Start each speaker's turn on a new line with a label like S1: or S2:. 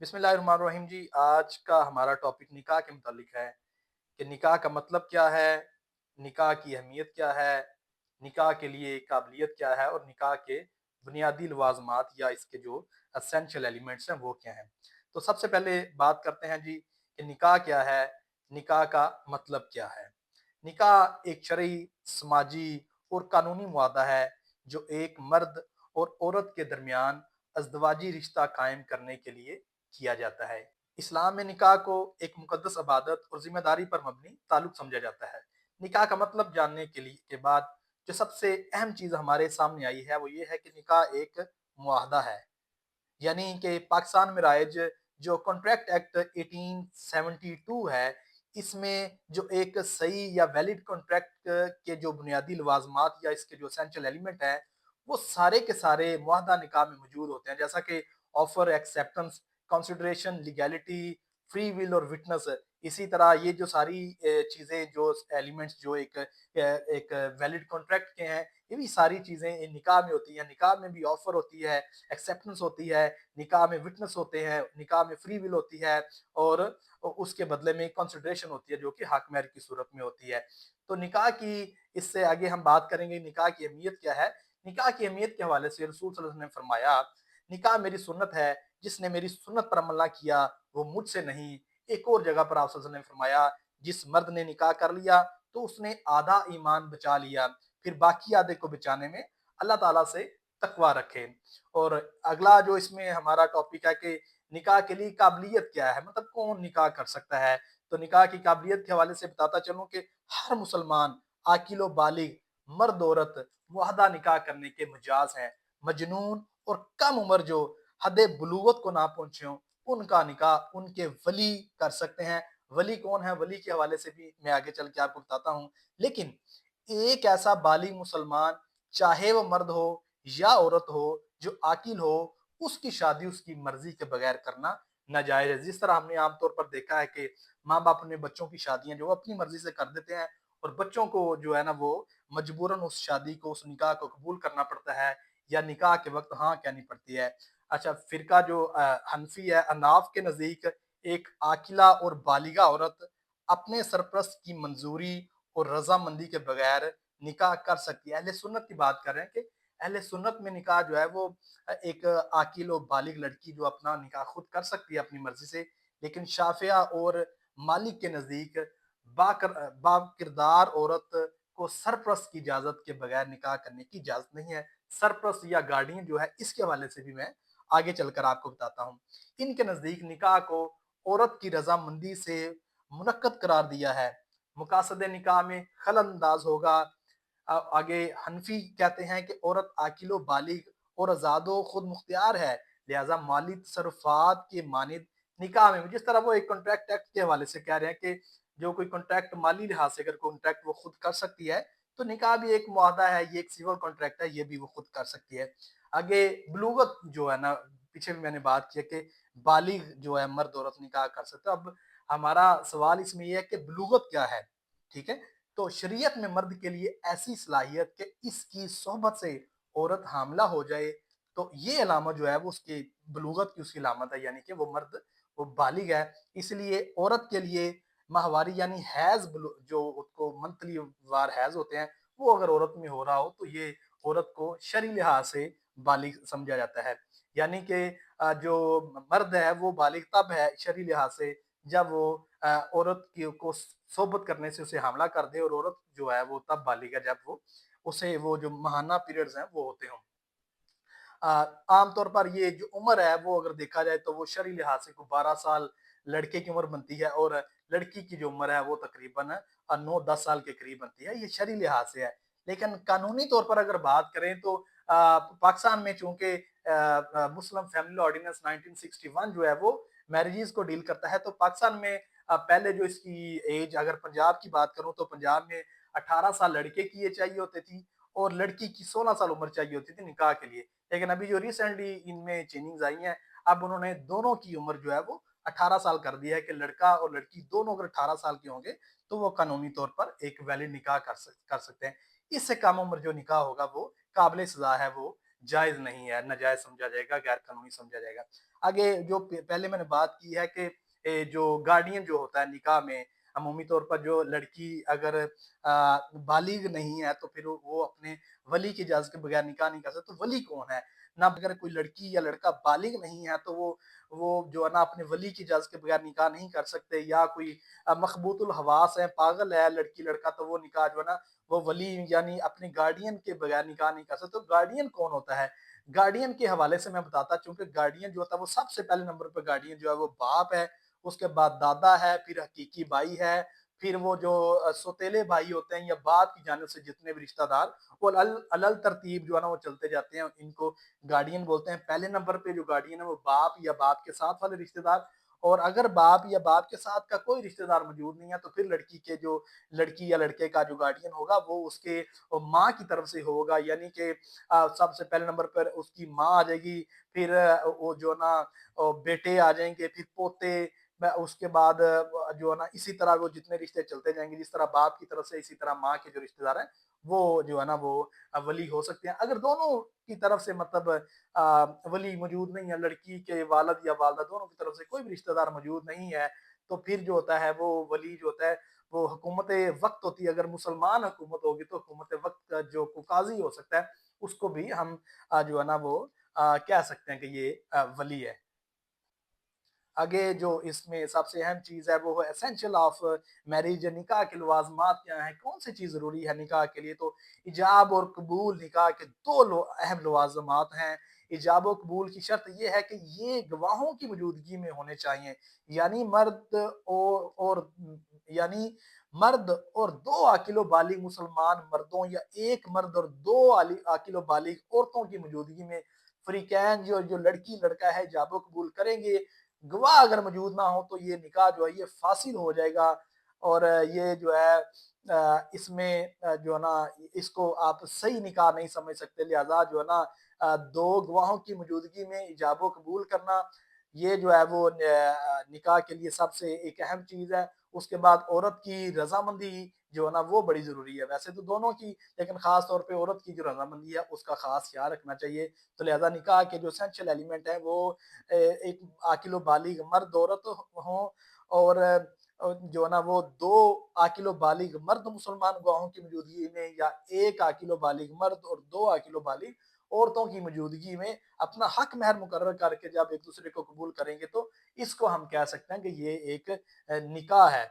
S1: بسم اللہ الرحمن الرحیم جی، آج کا ہمارا ٹاپک نکاح کے متعلق ہے کہ نکاح کا مطلب کیا ہے، نکاح کی اہمیت کیا ہے، نکاح کے لیے قابلیت کیا ہے اور نکاح کے بنیادی لوازمات یا اس کے جو اسینشل ایلیمنٹس ہیں وہ کیا ہیں۔ تو سب سے پہلے بات کرتے ہیں جی کہ نکاح کیا ہے، نکاح کا مطلب کیا ہے۔ نکاح ایک شرعی، سماجی اور قانونی معاہدہ ہے جو ایک مرد اور عورت کے درمیان ازدواجی رشتہ قائم کرنے کے لیے کیا جاتا ہے۔ اسلام میں نکاح کو ایک مقدس عبادت اور ذمہ داری پر مبنی تعلق سمجھا جاتا ہے۔ نکاح کا مطلب جاننے کے بعد جو سب سے اہم چیز ہمارے سامنے آئی ہے وہ یہ ہے کہ نکاح ایک معاہدہ ہے، یعنی کہ پاکستان میں رائج جو کانٹریکٹ ایکٹ 1872 ہے، اس میں جو ایک صحیح یا ویلڈ کانٹریکٹ کے جو بنیادی لوازمات یا اس کے جو اسینشل ایلیمنٹ ہیں وہ سارے کے سارے معاہدہ نکاح میں موجود ہوتے ہیں، جیسا کہ offer, acceptance, consideration, legality, free will اور وٹنس۔ اسی طرح یہ جو ساری چیزیں جو ایلیمنٹس جو ایک ویلڈ کانٹریکٹ کے ہیں، یہ بھی ساری چیزیں نکاح میں ہوتی ہیں۔ نکاح میں بھی آفر ہوتی ہے، ایکسیپٹنس ہوتی ہے، نکاح میں وٹنس ہوتے ہیں، نکاح میں فری ول ہوتی ہے اور اس کے بدلے میں کنسیڈریشن ہوتی ہے جو کہ حق مہر کی صورت میں ہوتی ہے۔ تو نکاح کی اس سے آگے ہم بات کریں گے نکاح کی اہمیت کیا ہے۔ نکاح کی اہمیت کے حوالے سے رسول صلی اللہ علیہ وسلم نے فرمایا، نکاح میری سنت ہے، جس نے میری سنت پر عمل نہ کیا وہ مجھ سے نہیں۔ ایک اور جگہ پر آپ صلی اللہ علیہ وسلم نے فرمایا، جس مرد نے نکاح کر لیا تو اس نے آدھا ایمان بچا لیا، پھر باقی آدھے کو بچانے میں اللہ تعالیٰ سے تقوی رکھے۔ اور اگلا جو اس میں ہمارا ٹاپک ہے کہ نکاح کے لیے قابلیت کیا ہے، مطلب کون نکاح کر سکتا ہے۔ تو نکاح کی قابلیت کے حوالے سے بتاتا چلوں کہ ہر مسلمان عاقل و بالغ مرد عورت معاہدہ نکاح کرنے کے مجاز ہیں۔ مجنون اور کم عمر جو حد بلوغت کو نہ پہنچے ہوں ان کا نکاح ان کے ولی کر سکتے ہیں۔ ولی کون ہے، ولی کے حوالے سے بھی میں آگے چل کے آپ کو بتاتا ہوں۔ لیکن ایک ایسا بالغ مسلمان، چاہے وہ مرد ہو یا عورت ہو، جو عاقل ہو، اس کی شادی اس کی مرضی کے بغیر کرنا ناجائز ہے۔ جس طرح ہم نے عام طور پر دیکھا ہے کہ ماں باپ اپنے بچوں کی شادیاں جو اپنی مرضی سے کر دیتے ہیں اور بچوں کو جو ہے نا وہ مجبوراً اس شادی کو، اس نکاح کو قبول کرنا پڑتا ہے یا نکاح کے وقت ہاں کہنی پڑتی ہے۔ اچھا، فرقہ جو حنفی ہے، اناف کے نزدیک ایک عاقلہ اور بالغہ عورت اپنے سرپرست کی منظوری اور رضامندی کے بغیر نکاح کر سکتی ہے۔ اہل سنت کی بات کر رہے ہیں کہ اہل سنت میں نکاح جو ہے وہ ایک عاقل و بالغ لڑکی جو اپنا نکاح خود کر سکتی ہے اپنی مرضی سے، لیکن شافعہ اور مالک کے نزدیک با کردار عورت کو سرپرست کی اجازت کے بغیر نکاح کرنے کی اجازت نہیں ہے۔ سرپرست یا گارڈین جو ہے اس کے حوالے سے بھی میں آگے چل کر آپ کو بتاتا ہوں۔ ان کے نزدیک نکاح کو عورت کی رضامندی سے منعقد قرار دیا ہے، مقاصد نکاح میں خلل انداز ہوگا۔ آگے حنفی کہتے ہیں کہ عورت عاقل و بالغ اور آزاد و خود مختار ہے، لہذا مالی تصرفات کے مانند نکاح میں، جس طرح وہ ایک کانٹریکٹ ایکٹ کے حوالے سے کہہ رہے ہیں کہ جو کوئی کانٹریکٹ مالی لحاظ سے اگر کانٹریکٹ وہ خود کر سکتی ہے تو نکاح بھی ایک معاہدہ ہے، یہ ایک سیول کانٹریکٹ ہے، یہ بھی وہ خود کر سکتی ہے۔ آگے بلوغت جو ہے نا، پیچھے بھی میں نے بات کی کہ بالغ جو ہے مرد عورت نکاح کر سکتا ہے۔ اب ہمارا سوال اس میں یہ ہے کہ بلوغت کیا ہے، ٹھیک ہے؟ تو شریعت میں مرد کے لیے ایسی صلاحیت کہ اس کی صحبت سے عورت حاملہ ہو جائے تو یہ علامت جو ہے وہ اس کی بلوغت کی اس کی علامت ہے، یعنی کہ وہ مرد وہ بالغ ہے۔ اس لیے عورت کے لیے ماہواری یعنی حیض، جو اس کو منتھلی وار حیض ہوتے ہیں، وہ اگر عورت میں ہو رہا ہو تو یہ عورت کو شرعی لحاظ سے بالغ سمجھا جاتا ہے۔ یعنی کہ جو مرد ہے وہ بالغ تب ہے شرعی لحاظ سے جب وہ عورت کی کو صحبت کرنے سے اسے حاملہ کر دے، اور عورت جو ہے وہ تب بالغ ہے جب وہ اسے وہ جو ماہانہ پیریڈز ہیں وہ ہوتے ہوں۔ عام طور پر یہ جو عمر ہے وہ اگر دیکھا جائے تو وہ شرعی لحاظ سے 12 سال لڑکے کی عمر بنتی ہے اور لڑکی کی جو عمر ہے وہ تقریباً 9-10 سال کے قریب بنتی ہے، یہ شرعی لحاظ سے ہے۔ لیکن قانونی طور پر اگر بات کریں تو پاکستان میں چونکہ مسلم فیملی آرڈیننس 1961 جو ہے وہ میرجز کو ڈیل کرتا ہے، تو پاکستان میں پہلے جو اس کی ایج، اگر پنجاب کی بات کروں تو پنجاب میں 18 سال لڑکے کی یہ چاہیے ہوتی تھی اور لڑکی کی 16 سال عمر چاہیے ہوتی تھی نکاح کے لیے۔ لیکن ابھی جو ریسنٹلی ان میں چینجنگز آئی ہیں، اب انہوں نے دونوں کی عمر جو ہے وہ 18 سال کر دیا ہے کہ لڑکا اور لڑکی دونوں اگر 18 سال کے ہوں گے تو وہ قانونی طور پر ایک ویلڈ نکاح کر سکتے ہیں۔ اس سے کم عمر جو نکاح ہوگا وہ قابل سزا ہے، وہ جائز نہیں ہے، ناجائز سمجھا جائے گا، غیر قانونی سمجھا جائے گا۔ آگے جو پہلے میں نے بات کی ہے کہ جو گارڈین جو ہوتا ہے نکاح میں، عمومی طور پر جو لڑکی اگر بالغ نہیں ہے تو پھر وہ اپنے ولی کی اجازت کے بغیر نکاح نہیں کر سکتا۔ تو ولی کون ہے؟ نہ اگر کوئی لڑکی یا لڑکا بالغ نہیں ہے تو وہ جو ہے نا اپنے ولی کی اجازت کے بغیر نکاح نہیں کر سکتے، یا کوئی مخبوط الحواس ہے، پاگل ہے لڑکی لڑکا، تو وہ نکاح جو ہے نا وہ ولی یعنی اپنے گارڈین کے بغیر نکاح نہیں کر سکتے۔ تو گارڈین کون ہوتا ہے؟ گارڈین کے حوالے سے میں بتاتا، چونکہ گارڈین جو ہوتا ہے وہ سب سے پہلے نمبر پہ گارڈین جو ہے وہ باپ ہے، اس کے بعد دادا ہے، پھر حقیقی بھائی ہے، پھر وہ جو سوتیلے بھائی ہوتے ہیں یا باپ کی جانب سے جتنے بھی رشتہ دار، وہ علل ترتیب جو ہے نا وہ چلتے جاتے ہیں، ان کو گارڈین بولتے ہیں۔ پہلے نمبر پہ جو گارڈین ہے وہ باپ یا باپ کے ساتھ والے رشتہ دار، اور اگر باپ یا باپ کے ساتھ کا کوئی رشتہ دار موجود نہیں ہے تو پھر لڑکی یا لڑکے کا جو گارڈین ہوگا وہ اس کے ماں کی طرف سے ہوگا، یعنی کہ سب سے پہلے نمبر پر اس کی ماں آ جائے گی، پھر وہ جو نا بیٹے آ جائیں گے، پھر پوتے، اس کے بعد جو ہے نا اسی طرح وہ جتنے رشتے چلتے جائیں گے، جس طرح باپ کی طرف سے اسی طرح ماں کے جو رشتہ دار ہیں وہ جو ہے نا وہ ولی ہو سکتے ہیں۔ اگر دونوں کی طرف سے مطلب ولی موجود نہیں ہے، لڑکی کے والد یا والدہ دونوں کی طرف سے کوئی بھی رشتہ دار موجود نہیں ہے، تو پھر جو ہوتا ہے وہ ولی جو ہوتا ہے وہ حکومت وقت ہوتی ہے۔ اگر مسلمان حکومت ہوگی تو حکومت وقت کا جو قاضی ہو سکتا ہے اس کو بھی ہم جو ہے نا وہ کہہ سکتے ہیں کہ یہ ولی ہے۔ آگے جو اس میں سب سے اہم چیز ہے وہ ہے اسینشل آف میرج، نکاح کے لوازمات کیا ہیں، کون سی چیز ضروری ہے نکاح کے لیے؟ تو ایجاب اور قبول نکاح کے دو اہم لوازمات ہیں۔ ایجاب و قبول کی شرط یہ ہے کہ یہ گواہوں کی موجودگی میں ہونے چاہیے، یعنی یعنی مرد اور دو عاقل و بالغ مسلمان مردوں یا ایک مرد اور دو عاقل و بالغ عورتوں کی موجودگی میں فریقین جو لڑکی لڑکا ہے ایجاب و قبول کریں گے۔ گواہ اگر موجود نہ ہو تو یہ نکاح جو ہے یہ فاسد ہو جائے گا، اور یہ جو ہے اس میں جو ہے نا اس کو آپ صحیح نکاح نہیں سمجھ سکتے، لہذا جو ہے نا دو گواہوں کی موجودگی میں ایجاب و قبول کرنا یہ جو ہے وہ نکاح کے لیے سب سے ایک اہم چیز ہے۔ اس کے بعد عورت کی رضامندی جو ہے نا وہ بڑی ضروری ہے، ویسے تو دونوں کی، لیکن خاص طور پہ عورت کی جو رضامندی ہے اس کا خاص خیال رکھنا چاہیے۔ تو لہذا نکاح کے جو اسینشل ایلیمنٹ ہیں وہ ایک عاقل و بالغ مرد عورت ہوں، اور جو ہے نا وہ دو عاقل و بالغ مرد مسلمان گواہوں کی موجودگی میں، یا ایک عاقل و بالغ مرد اور دو عاقل و بالغ عورتوں کی موجودگی میں اپنا حق مہر مقرر کر کے جب ایک دوسرے کو قبول کریں گے تو اس کو ہم کہہ سکتے ہیں کہ یہ ایک نکاح ہے۔